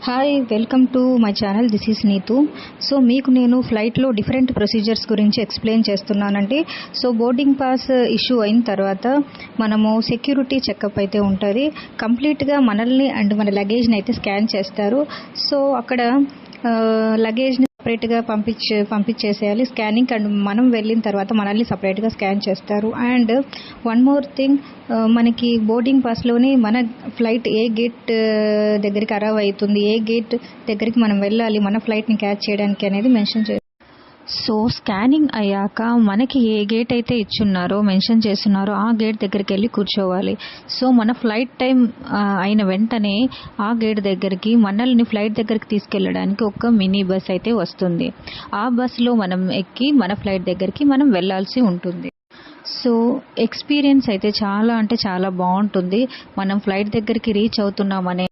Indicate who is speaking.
Speaker 1: Hi welcome to my channel. This is Neetu. So మీకు నేను ఫ్లైట్లో డిఫరెంట్ ప్రొసీజర్స్ గురించి ఎక్స్ప్లెయిన్ చేస్తున్నానండి. సో బోర్డింగ్ పాస్ ఇష్యూ అయిన తర్వాత మనము సెక్యూరిటీ చెకప్ అయితే ఉంటుంది. కంప్లీట్గా మనల్ని అండ్ మన లగేజ్ని అయితే స్కాన్ చేస్తారు. సో అక్కడ లగేజ్ని సపరేట్గా పంపించేసేయాలి స్కానింగ్, అండ్ మనం వెళ్ళిన తర్వాత మనల్ని సపరేట్గా స్కాన్ చేస్తారు. అండ్ వన్ మోర్ థింగ్, మనకి బోర్డింగ్ పాస్లోని మన ఫ్లైట్ ఏ గేట్ దగ్గరికి అరైవ్ అవుతుంది, ఏ గేట్ దగ్గరికి మనం వెళ్ళాలి మన ఫ్లైట్ని క్యాచ్ చేయడానికి అనేది మెన్షన్ చేస్తారు. సో స్కానింగ్ అయ్యాక మనకి ఏ గేట్ అయితే ఇచ్చున్నారో మెన్షన్ చేస్తున్నారో ఆ గేట్ దగ్గరికి వెళ్ళి కూర్చోవాలి. సో మన ఫ్లైట్ టైం అయిన వెంటనే ఆ గేట్ దగ్గరికి మనల్ని ఫ్లైట్ దగ్గరికి తీసుకెళ్ళడానికి ఒక మినీ బస్ అయితే వస్తుంది. ఆ బస్సులో మనం ఎక్కి మన ఫ్లైట్ దగ్గరికి మనం వెళ్ళాల్సి ఉంటుంది. సో ఎక్స్పీరియన్స్ అయితే చాలా అంటే చాలా బాగుంటుంది. మనం ఫ్లైట్ దగ్గరికి రీచ్ అవుతున్నామనే